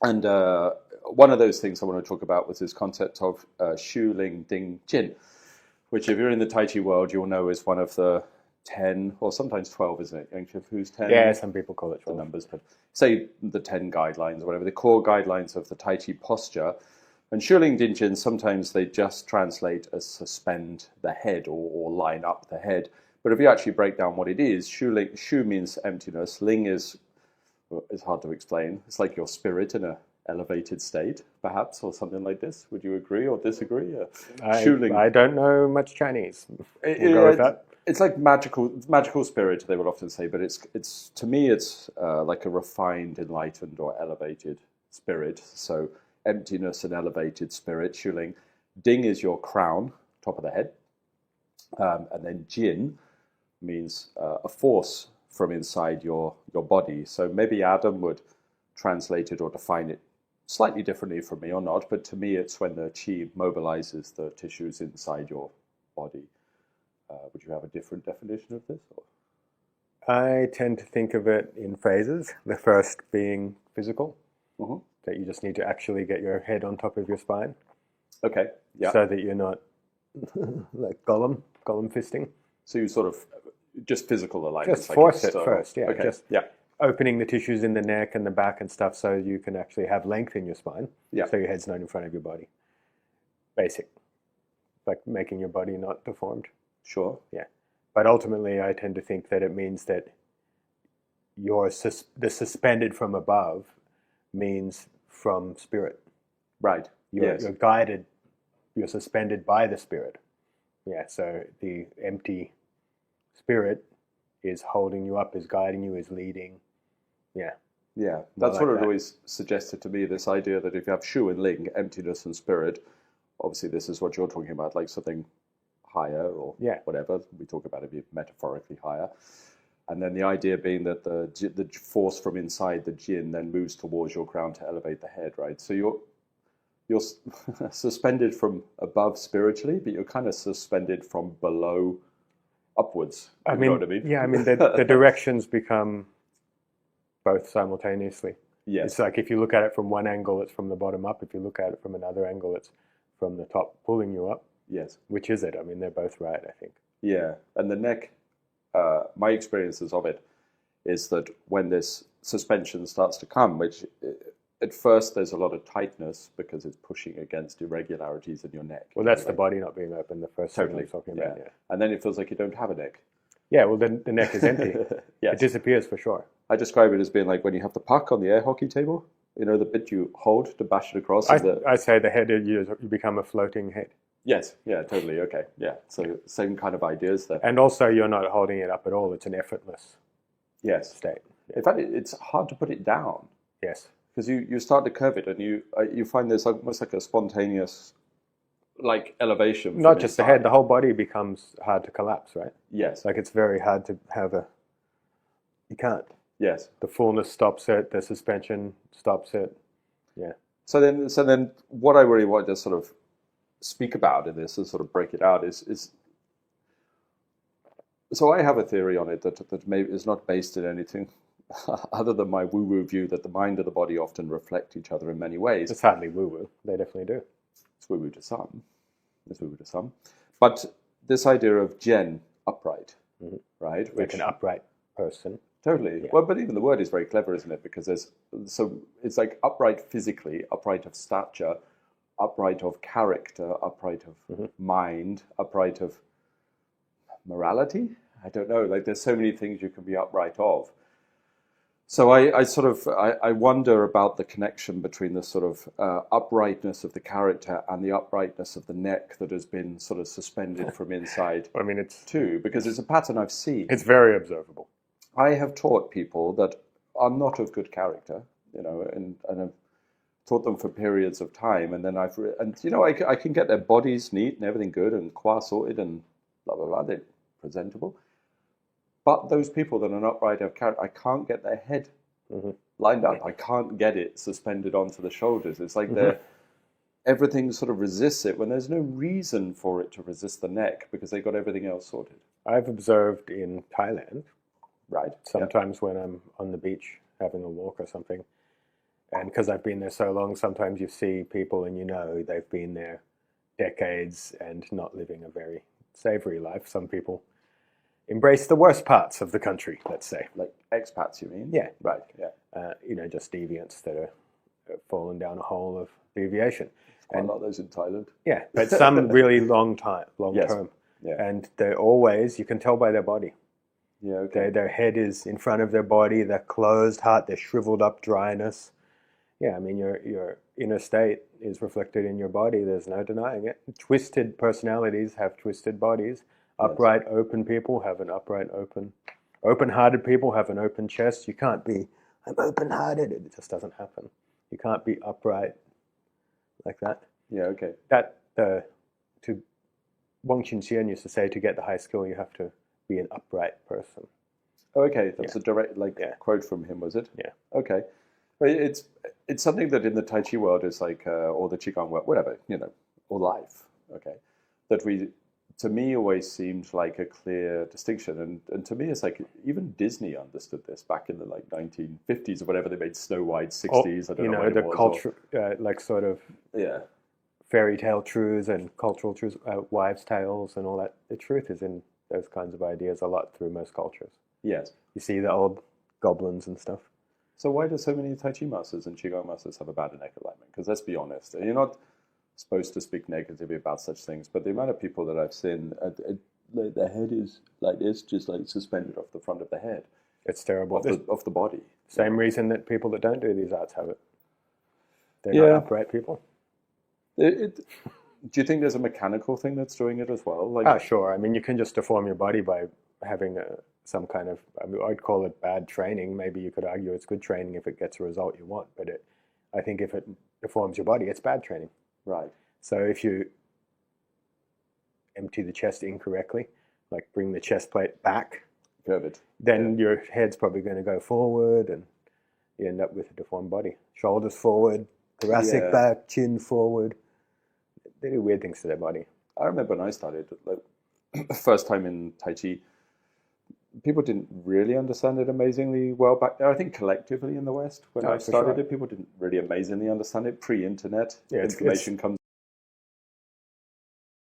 And one of those things I want to talk about was this concept of虚灵顶劲, which if you're in the Tai Chi world, you'll know is one of the 10 or sometimes 12, isn't it? Yangchef, who's 10? Yeah, some people call it 12. The numbers, but say the 10 guidelines or whatever, the core guidelines of the Tai Chi posture. And虚灵顶劲, sometimes they just translate as suspend the head or line up the head. But if you actually break down what it is, Shu means emptiness, Ling is, well, it's hard to explain. It's like your spirit in a elevated state, perhaps, or something like this. Would you agree or disagree? I don't know much Chinese. We'll go with that. It's like magical spirit, they would often say, but it's to me, it's like a refined, enlightened, or elevated spirit. So emptiness and elevated spirit, Shuling. Ding is your crown, top of the head. And then Jin means a force from inside your body. So maybe Adam would translate it or define it slightly differently from me or not, but to me it's when the qi mobilizes the tissues inside your body. Would you have a different definition of this? Or? I tend to think of it in phases. The first being physical, that you just need to actually get your head on top of your spine. Okay, yeah. So that you're not like Gollum fisting. So you sort of, just physical alignment. Just force it first, yeah. Okay. Just opening the tissues in the neck and the back and stuff so you can actually have length in your spine. Yeah. So your head's not in front of your body. Basic. Like making your body not deformed. Sure. Yeah. But ultimately, I tend to think that it means that the suspended from above means from spirit. Right. You're guided, you're suspended by the spirit. Yeah, so the empty spirit is holding you up, is guiding you, is leading. Yeah. Yeah, that's what it always suggested to me, this idea that if you have Shu and Ling, emptiness and spirit, obviously this is what you're talking about, like something higher or whatever. We talk about it being metaphorically higher. And then the idea being that the force from inside the Jin then moves towards your crown to elevate the head, right? So you're suspended from above spiritually, but you're kind of suspended from below upwards. You know what I mean? Yeah, I mean, the directions become both simultaneously. Yes. It's like if you look at it from one angle, it's from the bottom up. If you look at it from another angle, it's from the top pulling you up. Yes. Which is it? I mean, they're both right, I think. Yeah, and the neck, my experiences of it is that when this suspension starts to come, which at first there's a lot of tightness because it's pushing against irregularities in your neck. Well, that's the body not being open, the first thing I'm talking about. Yeah. And then it feels like you don't have a neck. Yeah, well, then the neck is empty. Yes. It disappears for sure. I describe it as being like when you have the puck on the air hockey table, you know, the bit you hold to bash it across. I say the head, you become a floating head. Yes, yeah, totally, okay, yeah. So same kind of ideas there. And also you're not holding it up at all. It's an effortless state. In fact, it's hard to put it down. Yes. Because you start to curve it and you find there's almost like a spontaneous like elevation. Not just the head, the whole body becomes hard to collapse, right? Yes. Like it's very hard to have you can't. Yes. The fullness stops it, the suspension stops it. Yeah. So then what I really want to sort of speak about in this and sort of break it out is so I have a theory on it that maybe is not based in anything other than my woo-woo view that the mind and the body often reflect each other in many ways. It's hardly woo-woo. They definitely do. It's woo-woo to some. It's woo-woo to some. But this idea of Jen, upright, right? Like an upright person. Totally. Yeah. Well, but even the word is very clever, isn't it? Because it's like upright physically, upright of stature, upright of character, upright of mind, upright of morality. I don't know. Like there's so many things you can be upright of. So I wonder about the connection between the sort of uprightness of the character and the uprightness of the neck that has been sort of suspended from inside. I mean, it's too, because it's a pattern I've seen. It's very observable. I have taught people that are not of good character, you know, and I've taught them for periods of time, and then I can get their bodies neat and everything good and qua sorted and blah blah blah, they're presentable. But those people that are not upright of character, I can't get their head lined up. I can't get it suspended onto the shoulders. It's like everything sort of resists it when there's no reason for it to resist the neck because they got everything else sorted. I've observed in Thailand, right? Sometimes when I'm on the beach having a walk or something, And because I've been there so long, sometimes you see people and you know they've been there decades and not living a very savory life. Some people embrace the worst parts of the country, let's say. Like expats, you mean? Yeah. Right, yeah. Just deviants that are fallen down a hole of deviation. Quite a lot of those in Thailand. Yeah, but some really long Yes. term. Yeah. And they're always, you can tell by their body. Yeah, okay. Their head is in front of their body, their closed heart, their shriveled up dryness. Yeah, I mean, your inner state is reflected in your body. There's no denying it. Twisted personalities have twisted bodies. Upright, open people have an upright, open-hearted people have an open chest. You can't be, I'm open-hearted. It just doesn't happen. You can't be upright like that. Yeah, okay. To Wang Qinxian used to say, to get the high skill, you have to be an upright person. Oh, okay. That's a direct quote from him, was it? Yeah. Okay. But it's something that in the Tai Chi world is like, or the Qigong world, whatever, or life, okay, that to me always seemed like a clear distinction. And to me, it's like even Disney understood this back in the 1950s or whatever. They made Snow White, 60s. I don't know what it the was, culture, like sort of yeah, fairy tale truths and cultural truths, wives' tales and all that. The truth is in those kinds of ideas a lot through most cultures. Yes. You see the old goblins and stuff. So why do so many Tai Chi masters and Qigong masters have a bad neck alignment? Because let's be honest, you're not supposed to speak negatively about such things, but the amount of people that I've seen, their head is like this, just like suspended off the front of the head. It's terrible. Off the body. Same reason that people that don't do these arts have it. They're not upright people. Do you think there's a mechanical thing that's doing it as well? Like, sure. I mean, you can just deform your body by having some kind of, I'd call it bad training. Maybe you could argue it's good training if it gets a result you want. But I think if it deforms your body, it's bad training. Right. So if you empty the chest incorrectly, like bring the chest plate back, curved, then your head's probably going to go forward and you end up with a deformed body. Shoulders forward, thoracic back, chin forward. They do weird things to their body. I remember when I started, first time in Tai Chi, people didn't really understand it amazingly well back there. I think collectively in the West, when I started it, people didn't really amazingly understand it. Pre-internet, information comes